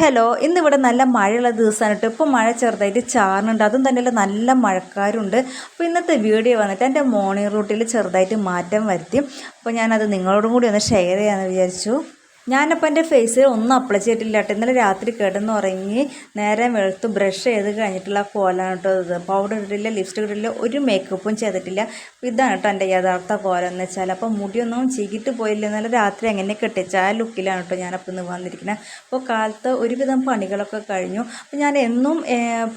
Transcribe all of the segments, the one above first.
Hello, ഇന്നിവിടെ നല്ല മഴയുള്ള ദിവസമാണ് കേട്ടോ. ഇപ്പോൾ മഴ ചെറുതായിട്ട് ചാറുന്നുണ്ട്, അതും തന്നെയല്ല നല്ല മഴക്കാരുണ്ട്. അപ്പോൾ ഇന്നത്തെ വീഡിയോ വന്നിട്ട് എൻ്റെ മോർണിംഗ് റൂട്ടിൽ ചെറുതായിട്ട് മാറ്റം വരുത്തി. അപ്പോൾ ഞാനത് നിങ്ങളോടും കൂടി ഒന്ന് ഷെയർ ചെയ്യാമെന്ന് വിചാരിച്ചു. ഞാനപ്പോൾ എൻ്റെ ഫേസിൽ ഒന്നും അപ്ലൈ ചെയ്തിട്ടില്ല കേട്ടോ. ഇന്നലെ രാത്രി കിടന്നുറങ്ങി നേരെ വെളുത്ത് ബ്രഷ് ചെയ്ത് കഴിഞ്ഞിട്ടുള്ള കോലാണ് കേട്ടോ ഇത്. പൗഡർ ഇട്ടിട്ടില്ല, ലിപ്സ്റ്റിക് ഇട്ടിട്ടില്ല, ഒരു മേക്കപ്പും ചെയ്തിട്ടില്ല. ഇതാണ് കേട്ടോ എൻ്റെ യഥാർത്ഥ കോലം എന്ന് വെച്ചാൽ. അപ്പോൾ മുടിയൊന്നും ചീകിട്ട് പോയില്ല. ഇന്നലെ രാത്രി എങ്ങനെ കെട്ടിച്ച ആ ലുക്കിലാണ് കേട്ടോ ഞാനപ്പോൾ ഇന്ന് വന്നിരിക്കുന്നത്. അപ്പോൾ കാലത്ത് ഒരുവിധം പണികളൊക്കെ കഴിഞ്ഞു. അപ്പോൾ ഞാൻ എന്നും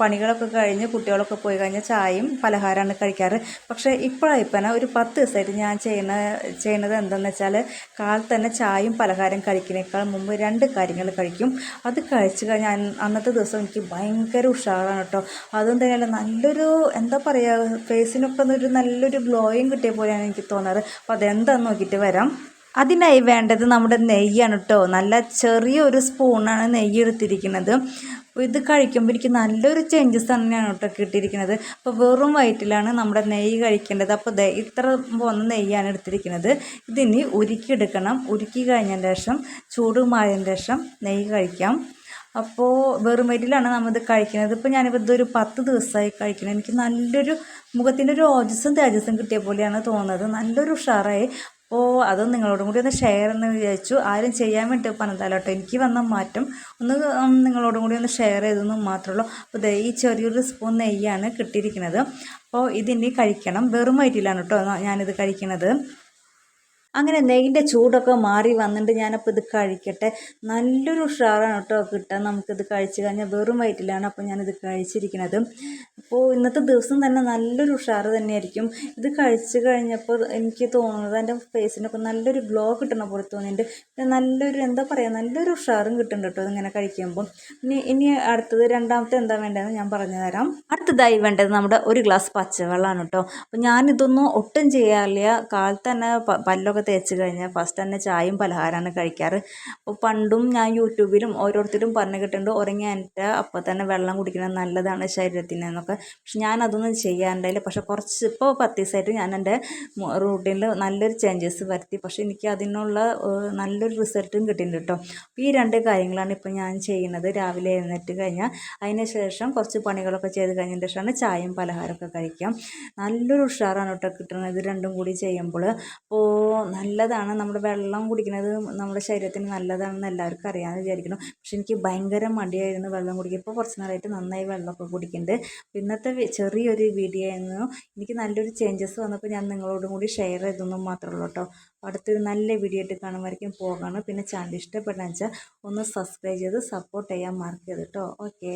പണികളൊക്കെ കഴിഞ്ഞ് കുട്ടികളൊക്കെ പോയി കഴിഞ്ഞാൽ ചായയും പലഹാരമാണ് കഴിക്കാറ്. പക്ഷേ ഇപ്പോഴായിപ്പന ഒരു 10 ദിവസമായിട്ട് ഞാൻ ചെയ്യുന്നത് എന്താണെന്ന് വെച്ചാൽ കാലത്ത് തന്നെ ചായയും പലഹാരം കഴിക്കുന്നതിനേക്കാൾ മുമ്പ് 2 കാര്യങ്ങൾ കഴിക്കും. അത് കഴിച്ച് കഴിഞ്ഞാൽ അന്നത്തെ ദിവസം എനിക്ക് ഭയങ്കര ഉഷാറാണ് കേട്ടോ. അതും തന്നെയല്ല നല്ലൊരു എന്താ പറയുക, ഫേസിനൊക്കെ ഒരു നല്ലൊരു ഗ്ലോയും കിട്ടിയ പോലെയാണ് എനിക്ക് തോന്നാറ്. അപ്പോൾ അതെന്താണെന്ന് നോക്കിയിട്ട് വരാം. അതിനായി വേണ്ടത് നമ്മുടെ നെയ്യാണ് കേട്ടോ. നല്ല ചെറിയൊരു സ്പൂണാണ് നെയ്യ് എടുത്തിരിക്കുന്നത്. അപ്പോൾ ഇത് കഴിക്കുമ്പോൾ എനിക്ക് നല്ലൊരു ചേഞ്ചസ് തന്നെയാണ് കേട്ടോ കിട്ടിയിരിക്കുന്നത്. അപ്പോൾ വെറും വയറ്റിലാണ് നമ്മുടെ നെയ്യ് കഴിക്കേണ്ടത്. അപ്പോൾ ഇത്ര പോകുന്ന നെയ്യാണ് എടുത്തിരിക്കുന്നത്. ഇതിനി ഉരുക്കിയെടുക്കണം. ഉരുക്കി കഴിഞ്ഞതിന് ശേഷം ചൂട് മാറിയതിന് ശേഷം നെയ്യ് കഴിക്കാം. അപ്പോൾ വെറും വയറ്റിലാണ് നമ്മളിത് കഴിക്കുന്നത്. ഇപ്പോൾ ഞാനിപ്പോൾ ഇതൊരു 10 ദിവസമായി കഴിക്കുന്നത്. എനിക്ക് നല്ലൊരു മുഖത്തിൻ്റെ ഒരു ഓജസ്സും തേജസ്സും കിട്ടിയ പോലെയാണ് തോന്നുന്നത്. നല്ലൊരു ഉഷാറായി. അപ്പോൾ അതും നിങ്ങളോടും കൂടി ഒന്ന് ഷെയർ എന്ന് വിചാരിച്ചു. ആരും ചെയ്യാൻ വേണ്ടി പറഞ്ഞതല്ല കേട്ടോ. എനിക്ക് വന്ന മാറ്റം ഒന്ന് നിങ്ങളോടും കൂടി ഒന്ന് ഷെയർ ചെയ്തെന്ന് മാത്രമേ ഉള്ളൂ. അപ്പോൾ ഈ ചെറിയൊരു സ്പൂൺ നെയ്യാണ് കിട്ടിയിരിക്കുന്നത്. അപ്പോൾ ഇതിനി കഴിക്കണം. വെറും വയറ്റിലാണ് കേട്ടോ ഞാനിത് കഴിക്കുന്നത്. അങ്ങനെ നെയ്യിൻ്റെ ചൂടൊക്കെ മാറി വന്നിട്ട് ഞാനപ്പോൾ ഇത് കഴിക്കട്ടെ. നല്ലൊരു ഉഷാറാണ് കേട്ടോ കിട്ടുക നമുക്കിത് കഴിച്ച് കഴിഞ്ഞാൽ. വെറും വയറ്റിലാണ് അപ്പോൾ ഞാനിത് കഴിച്ചിരിക്കുന്നത്. അപ്പോൾ ഇന്നത്തെ ദിവസം തന്നെ നല്ലൊരു ഉഷാറ് തന്നെയായിരിക്കും. ഇത് കഴിച്ച് കഴിഞ്ഞപ്പോൾ എനിക്ക് തോന്നുന്നത് എൻ്റെ ഫേസിനൊക്കെ നല്ലൊരു ഗ്ലോ കിട്ടണ പോലെ തോന്നിയിട്ടുണ്ട്. പിന്നെ നല്ലൊരു എന്താ പറയുക, നല്ലൊരു ഉഷാറും കിട്ടുന്നുണ്ട് കേട്ടോ ഇതിങ്ങനെ കഴിക്കുമ്പോൾ. ഇനി അടുത്തത് രണ്ടാമത്തെ എന്താ വേണ്ടതെന്ന് ഞാൻ പറഞ്ഞു തരാം. അടുത്തതായി വേണ്ടത് നമ്മുടെ ഒരു ഗ്ലാസ് പച്ചവെള്ളമാണ് കേട്ടോ. അപ്പോൾ ഞാനിതൊന്നും ഒട്ടും ചെയ്യാറില്ല. കാലത്ത് തന്നെ പല്ലൊക്കെ തേച്ച് കഴിഞ്ഞാൽ ഫസ്റ്റ് തന്നെ ചായയും പലഹാരമാണ് കഴിക്കാറ്. അപ്പോൾ പണ്ടും ഞാൻ യൂട്യൂബിലും ഓരോരുത്തരും പറഞ്ഞു കിട്ടുന്നുണ്ട് ഉറങ്ങി എന്നിട്ട് അപ്പോൾ തന്നെ വെള്ളം കുടിക്കുന്നത് നല്ലതാണ് ശരീരത്തിന് എന്നൊക്കെ. പക്ഷെ ഞാനതൊന്നും ചെയ്യാറുണ്ടായില്ല. പക്ഷെ ഇപ്പോൾ 10 ദിവസമായിട്ട് ഞാൻ എൻ്റെ റൂട്ടീനിൽ നല്ലൊരു ചേഞ്ചസ് വരുത്തി. പക്ഷേ എനിക്ക് അതിനുള്ള നല്ലൊരു റിസൾട്ടും കിട്ടിയിട്ടുണ്ട് കേട്ടോ. അപ്പോൾ ഈ 2 കാര്യങ്ങളാണ് ഇപ്പോൾ ഞാൻ ചെയ്യുന്നത്. രാവിലെ എഴുന്നേറ്റ് കഴിഞ്ഞാൽ അതിന് ശേഷം കുറച്ച് പണികളൊക്കെ ചെയ്ത് കഴിഞ്ഞതിന് ശേഷമാണ് ചായയും പലഹാരമൊക്കെ കഴിക്കാം. നല്ലൊരു ഉഷാറാണ് കേട്ടോ കിട്ടുന്നത് ഇത് രണ്ടും കൂടി ചെയ്യുമ്പോൾ. അപ്പോൾ നല്ലതാണ്. നമ്മുടെ വെള്ളം കുടിക്കുന്നത് നമ്മുടെ ശരീരത്തിന് നല്ലതാണെന്ന് എല്ലാവർക്കും അറിയാമെന്ന് വിചാരിക്കണം. പക്ഷെ എനിക്ക് ഭയങ്കര മടിയായിരുന്നു വെള്ളം കുടിക്കുക. ഇപ്പോൾ കുറച്ച് നാളായിട്ട് നന്നായി വെള്ളമൊക്കെ കുടിക്കുന്നുണ്ട്. ഇന്നത്തെ ചെറിയൊരു വീഡിയോ ആയിരുന്നു. എനിക്ക് നല്ലൊരു ചേഞ്ചസ് വന്നപ്പോൾ ഞാൻ നിങ്ങളോടും കൂടി ഷെയർ ചെയ്തൊന്നും മാത്രമേ ഉള്ളൂ കേട്ടോ. അടുത്തൊരു നല്ല വീഡിയോ ആയിട്ട് കാണുമായിരിക്കും പോകണം. പിന്നെ ചാനൽ ഇഷ്ടപ്പെട്ടാന്ന് വെച്ചാൽ ഒന്ന് സബ്സ്ക്രൈബ് ചെയ്ത് സപ്പോർട്ട് ചെയ്യാൻ മറക്കരുത് കേട്ടോ. ഓക്കേ.